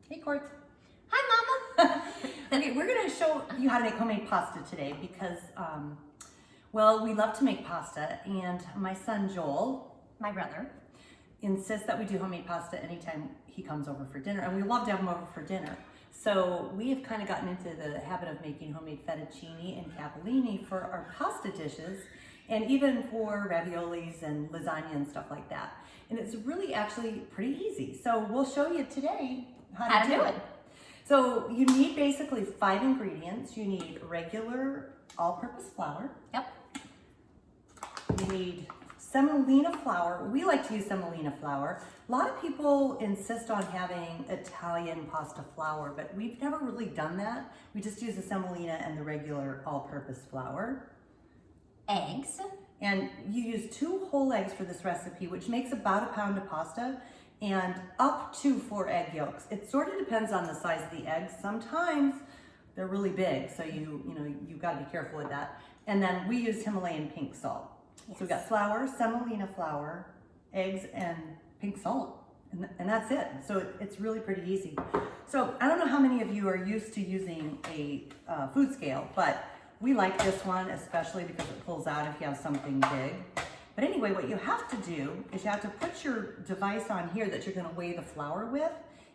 Hey, Quartz. Hi, Mama. Okay, we're going to show you how to make homemade pasta today because, well, we love to make pasta, and my son Joel, My brother. insists that we do homemade pasta anytime he comes over for dinner, and we love to have him over for dinner. So we have kind of gotten into the habit of making homemade fettuccine and capellini for our pasta dishes, and even for raviolis and lasagna and stuff like that. And it's really actually pretty easy. So we'll show you today how to do it. So you need basically 5 ingredients. You need regular all-purpose flour. Yep. You need semolina flour. We like to use semolina flour. A lot of people insist on having Italian pasta flour, but we've never really done that. We just use the semolina and the regular all-purpose flour. Eggs. And you use 2 whole eggs for this recipe, which makes about 1 pound of pasta, and up to 4 egg yolks. It sort of depends on the size of the eggs. Sometimes they're really big, so you've got to be careful with that. And then we use Himalayan pink salt. Yes. So we've got flour, semolina flour, eggs, and pink salt. And that's it. So it's really pretty easy. So I don't know how many of you are used to using a food scale, but we like this one especially because it pulls out if you have something big. But anyway, what you have to do is you have to put your device on here that you're going to weigh the flour with,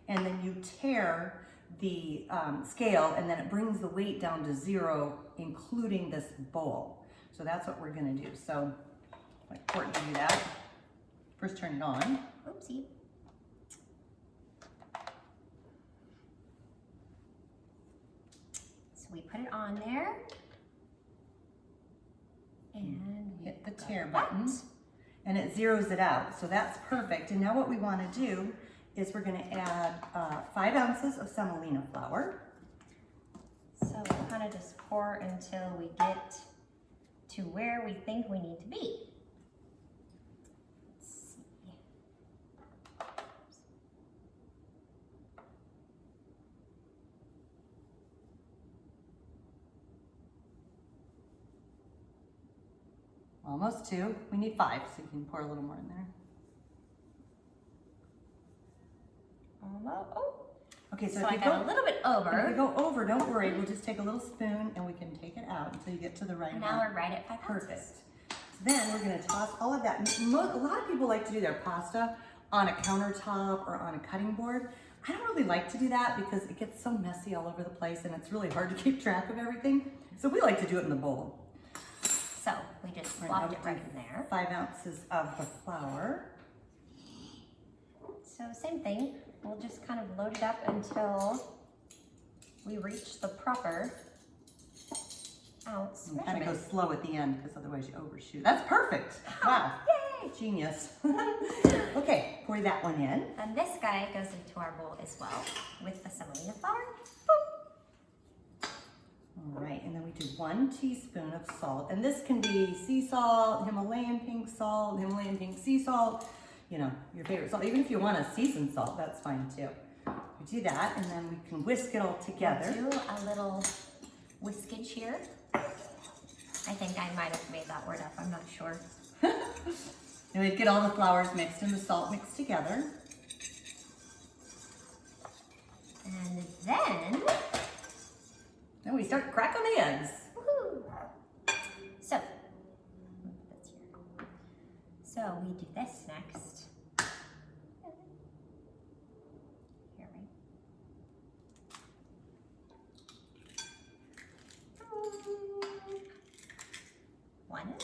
and then you tear the scale, and then it brings the weight down to 0, including this bowl. So that's what we're going to do. So like Courtney do that. First turn it on. Oopsie. So we put it on there. And Hit the tear button, and it zeroes it out. So that's perfect. And now what we want to do is we're going to add 5 ounces of semolina flour. So we kind of just pour until we get to where we think we need to be. Let's see. Almost 2. We need 5, so you can pour a little more in there. Almost. Oh. Okay, so, So if I you got go a little bit if you over. go over, don't worry. We'll just take a little spoon and we can take it out until you get to the right Now amount. we're right at 5 ounces. Perfect. So then we're going to toss all of that. A lot of people like to do their pasta on a countertop or on a cutting board. I don't really like to do that because it gets so messy all over the place and it's really hard to keep track of everything. So we like to do it in the bowl. So we just plopped it right in there. 5 ounces of the flour. So same thing. We'll just kind of load it up until we reach the proper ounce And kind of measurement. go slow at the end because otherwise you overshoot. That's perfect. Wow. Yay! Genius. Okay, pour that one in. And this guy goes into our bowl as well with the semolina flour. All right, and then we do 1 teaspoon of salt. And this can be sea salt, Himalayan pink salt, Himalayan pink sea salt, you know, your favorite salt. Even if you want a seasoned salt, that's fine too. We do that, and then we can whisk it all together. We'll do a little whiskage here. I think I might have made that word up, I'm not sure. And we get all the flours mixed and the salt mixed together. And then, Then we start cracking the eggs. woohoo! So, that's here. So we do this next. Here, right? 1.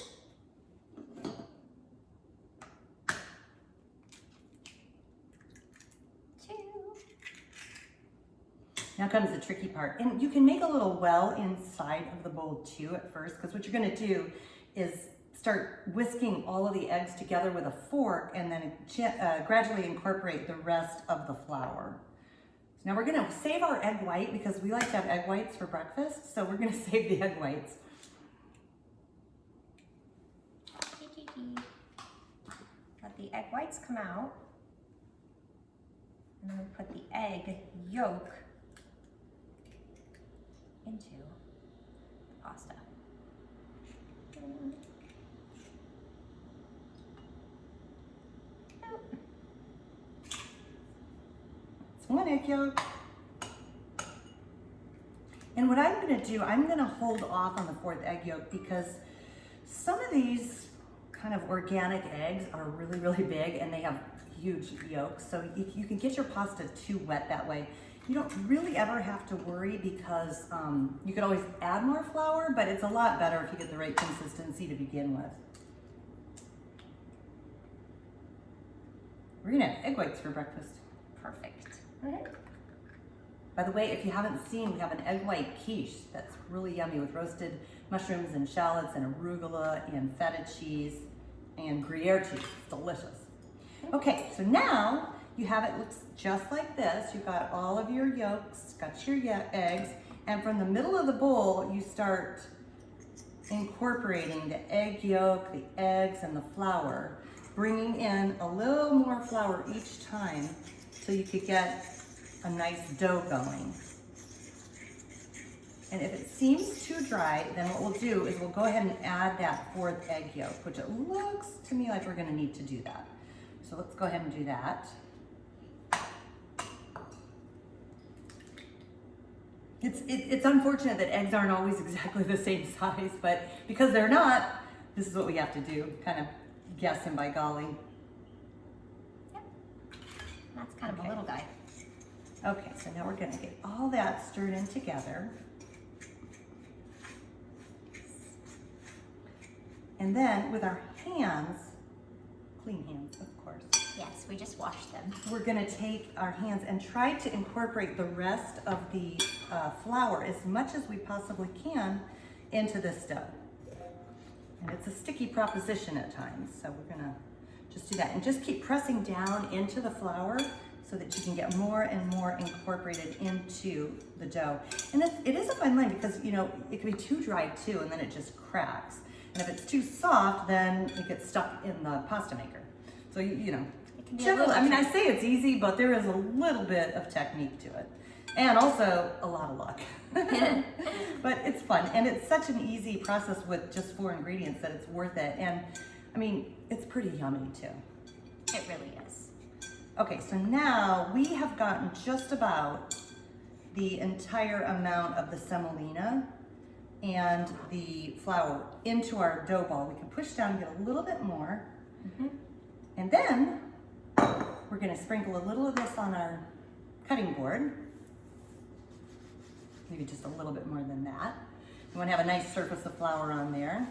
Now comes the tricky part. And you can make a little well inside of the bowl too at first, because what you're gonna do is start whisking all of the eggs together with a fork and then gradually incorporate the rest of the flour. So now we're gonna save our egg white because we like to have egg whites for breakfast, so we're gonna save the egg whites. Let the egg whites come out. And then we put the egg yolk into the pasta. It's 1 egg yolk. And what I'm gonna do, I'm gonna hold off on the fourth egg yolk because some of these kind of organic eggs are really, really big and they have huge yolks. So if you can get your pasta too wet that way, you don't really ever have to worry because you could always add more flour, but it's a lot better if you get the right consistency to begin with. We're gonna have egg whites for breakfast. Perfect. By the way, if you haven't seen, we have an egg white quiche that's really yummy with roasted mushrooms and shallots and arugula and feta cheese and Gruyere cheese. It's delicious. Okay, so now you have it looks just like this. You've got all of your yolks, got your eggs, and from the middle of the bowl, you start incorporating the egg yolk, the eggs, and the flour, bringing in a little more flour each time so you could get a nice dough going. And if it seems too dry, then what we'll do is we'll go ahead and add that fourth egg yolk, which it looks to me like we're gonna need to do that. So let's go ahead and do that. It's unfortunate that eggs aren't always exactly the same size, but because they're not, this is what we have to do, kind of guessing by golly. Yep. That's kind of a little guy. Okay, so now we're gonna get all that stirred in together. And then with our hands, clean hands, of course, Yes, we just washed them. we're gonna take our hands and try to incorporate the rest of the flour as much as we possibly can into this dough. And it's a sticky proposition at times, so we're gonna just do that. And just keep pressing down into the flour so that you can get more and more incorporated into the dough. And it is a fine line because, you know, it can be too dry too, and then it just cracks. And if it's too soft, then it gets stuck in the pasta maker. So, you know, It can be generally, I mean, I say it's easy, but there is a little bit of technique to it. And also a lot of luck. But it's fun. And it's such an easy process with just 4 ingredients that it's worth it. And I mean, it's pretty yummy too. It really is. Okay, so now we have gotten just about the entire amount of the semolina and the flour into our dough ball. We can push down and get a little bit more. And then we're gonna sprinkle a little of this on our cutting board. Maybe just a little bit more than that. You wanna have a nice surface of flour on there.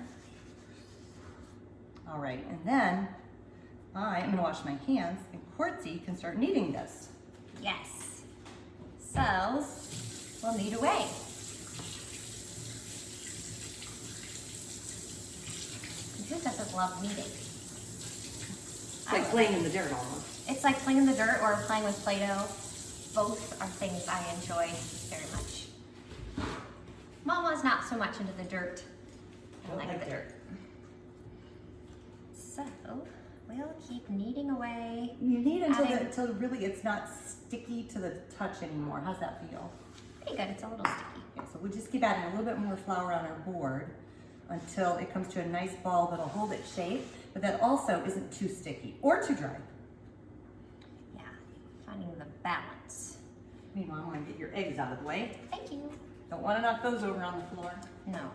All right, and then I am gonna wash my hands and Quartzy can start kneading this. Yes. So we'll knead away. Who doesn't love kneading? It's like playing in the dirt almost. It's like playing in the dirt or playing with Play-Doh. Both are things I enjoy very much. Mama's not so much into the dirt. I like the dirt. So we'll keep kneading away. You knead until really it's not sticky to the touch anymore. How's that feel? Pretty good, it's a little sticky. Okay, so we'll just keep adding a little bit more flour on our board until it comes to a nice ball that'll hold its shape, but that also isn't too sticky or too dry. Yeah, finding the balance. Meanwhile, I want to get your eggs out of the way. Thank you. Don't want to knock those over on the floor. No.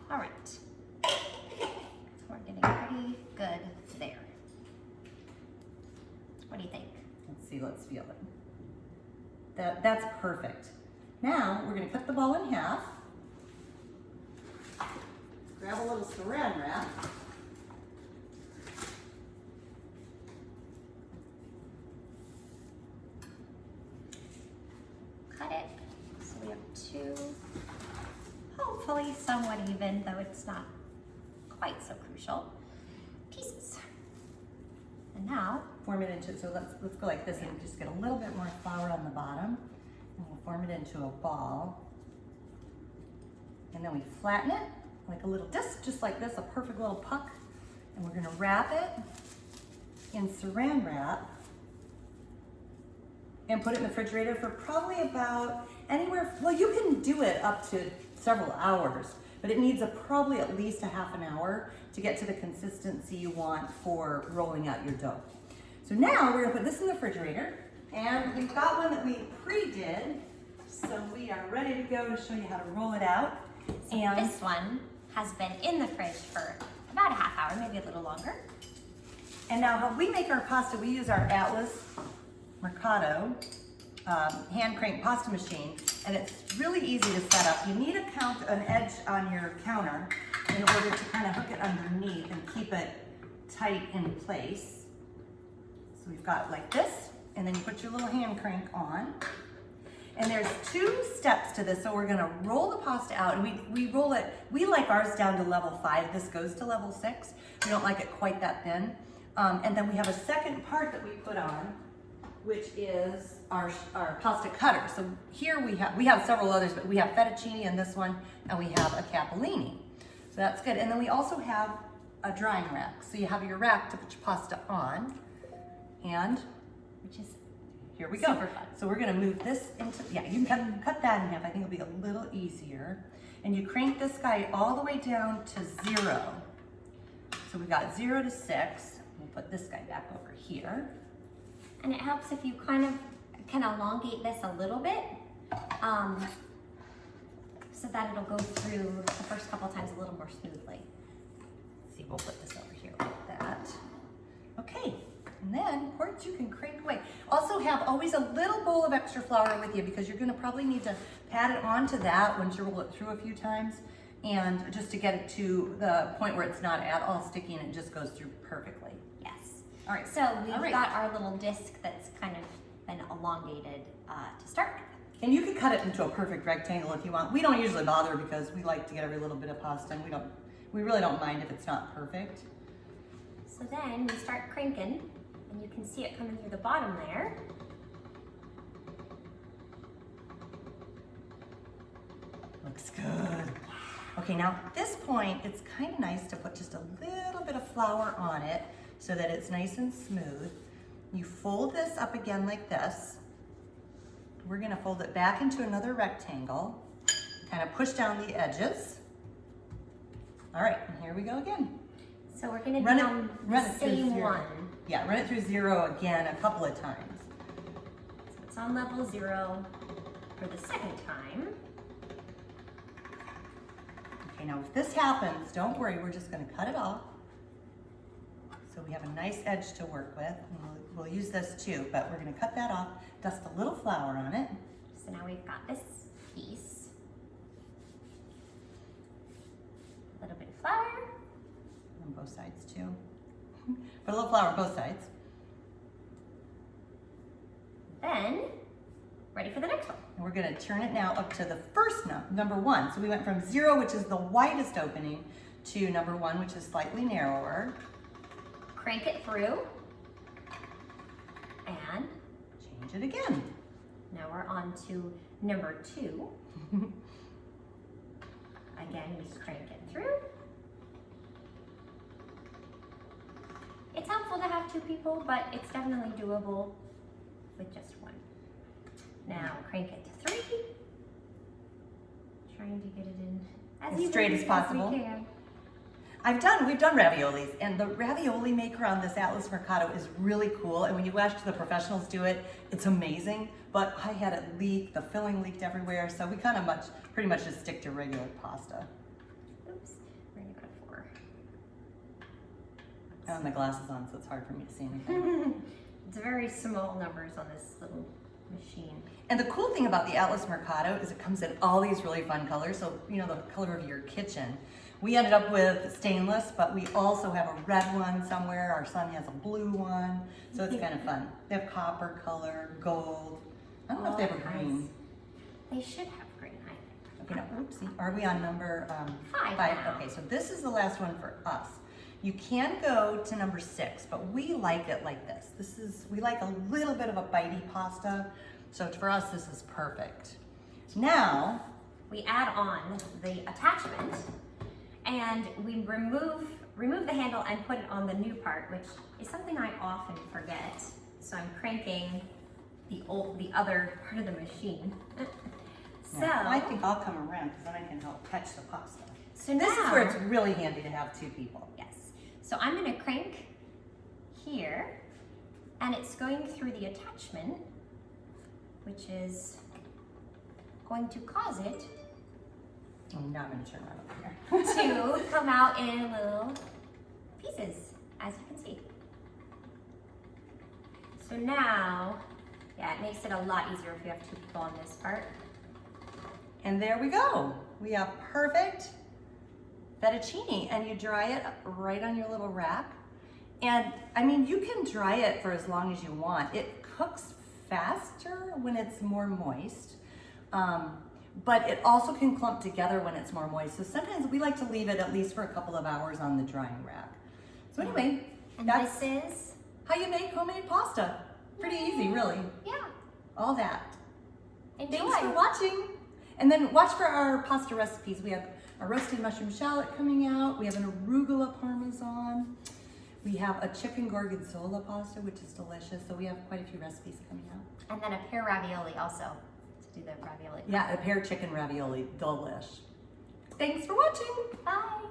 All right. So we're getting pretty good there. What do you think? Let's see, let's feel it. That's perfect. Now we're going to cut the ball in half. Grab a little saran wrap. Cut it. So we have 2, hopefully somewhat even, though it's not quite so crucial, pieces. And now, Form it into, so let's go like this and just get a little bit more flour on the bottom. And we'll form it into a ball. And then we flatten it like a little disc, just like this, a perfect little puck. And we're gonna wrap it in saran wrap and put it in the refrigerator for probably about anywhere, well, you can do it up to several hours, but it needs probably at least a half an hour to get to the consistency you want for rolling out your dough. So now we're gonna put this in the refrigerator, and we've got one that we pre-did So we are ready to go to show you how to roll it out. So this one has been in the fridge for about a half hour, maybe a little longer. And now how we make our pasta, we use our Atlas Mercato hand crank pasta machine, and it's really easy to set up. You need an edge on your counter in order to kind of hook it underneath and keep it tight in place. So we've got like this, and then you put your little hand crank on. And there's 2 steps to this. So we're gonna roll the pasta out, and we roll it, we like ours down to level 5. This goes to level 6. We don't like it quite that thin. And then we have a second part that we put on, which is our pasta cutter. So here we have several others, but we have fettuccine in this one, and we have a capellini. So that's good. And then we also have a drying rack. So you have your rack to put your pasta on, and Which is here we go. super fun. So we're gonna move this into, yeah, you can cut that in half. I think it'll be a little easier. And you crank this guy all the way down to 0. So we got 0 to 6. We'll put this guy back over here. And it helps if you kind of can elongate this a little bit, so that it'll go through the first couple times a little more smoothly. Let's see, we'll put this over here like that. Okay, and then, of course, you can crank away. Also have always a little bowl of extra flour with you, because you're gonna probably need to pat it onto that once you roll it through a few times, and just to get it to the point where it's not at all sticky and it just goes through perfectly. Yes. All right. So we've All right. got our little disc that's kind of been elongated to start with. And you can cut it into a perfect rectangle if you want. We don't usually bother because we like to get every little bit of pasta, and we really don't mind if it's not perfect. So then we start cranking, and you can see it coming through the bottom there. Looks good. Okay, now at this point, it's kind of nice to put just a little bit of flour on it so that it's nice and smooth. You fold this up again like this. We're gonna fold it back into another rectangle, kind of push down the edges. All right, and here we go again. So we're gonna Run be it- on run the it through same 0. one. Yeah, run it through 0 again a couple of times. So it's on level 0 for the second time. Okay, now if this happens, don't worry, we're just gonna cut it off. So we have a nice edge to work with, and we'll use this too, but we're gonna cut that off, dust a little flour on it. So now we've got this piece. A little bit of flour. On both sides too. Put a little flour on both sides. Then, ready for the next one. And we're gonna turn it now up to the first number 1. So we went from 0, which is the widest opening, to number 1, which is slightly narrower. Crank it through. And Change it again. now we're on to number 2. Again, we crank it through. It's helpful to have 2 people, but it's definitely doable with just 1. Now crank it to 3. Trying to get it in As straight as possible. we can. We've done raviolis, and the ravioli maker on this Atlas Mercato is really cool, and when you watch the professionals do it, it's amazing, but I had it leak, the filling leaked everywhere, so we pretty much just stick to regular pasta. Oops, we're gonna go to 4. I have my glasses on, so it's hard for me to see anything. It's very small numbers on this little machine. And the cool thing about the Atlas Mercato is it comes in all these really fun colors, so you know the color of your kitchen. We ended up with stainless, but we also have a red one somewhere. Our son has a blue one, so it's kind of fun. They have copper color, gold. I don't know if they have a green. They should have green, I think. Okay, no, oopsie. Are we on number 5 5? now. Okay, so this is the last one for us. You can go to number 6, but we like it like this. We like a little bit of a bitey pasta, so for us this is perfect. Now, We add on the attachment, and we remove the handle and put it on the new part, which is something I often forget. So I'm cranking the other part of the machine. So yeah, I think I'll come around because then I can help catch the pasta. So This now, is where it's really handy to have 2 people. yes. So I'm gonna crank here, and it's going through the attachment, which is going to cause it Oh, now I'm going to turn around over here. to come out in little pieces, as you can see. So now, yeah, it makes it a lot easier if you have two people on this part. And there we go. We have perfect fettuccine, and you dry it right on your little rack. And I mean, you can dry it for as long as you want. It cooks faster when it's more moist, but it also can clump together when it's more moist. So sometimes we like to leave it at least for a couple of hours on the drying rack. So anyway, And that's this is, how you make homemade pasta. Pretty easy, really. yeah, All that. enjoy. Thanks for watching. And then watch for our pasta recipes. We have a roasted mushroom shallot coming out. We have an arugula parmesan. We have a chicken gorgonzola pasta, which is delicious. So we have quite a few recipes coming out. And then a pear ravioli also, to do the ravioli. Yeah, a pear chicken ravioli, delish. Thanks for watching. Bye.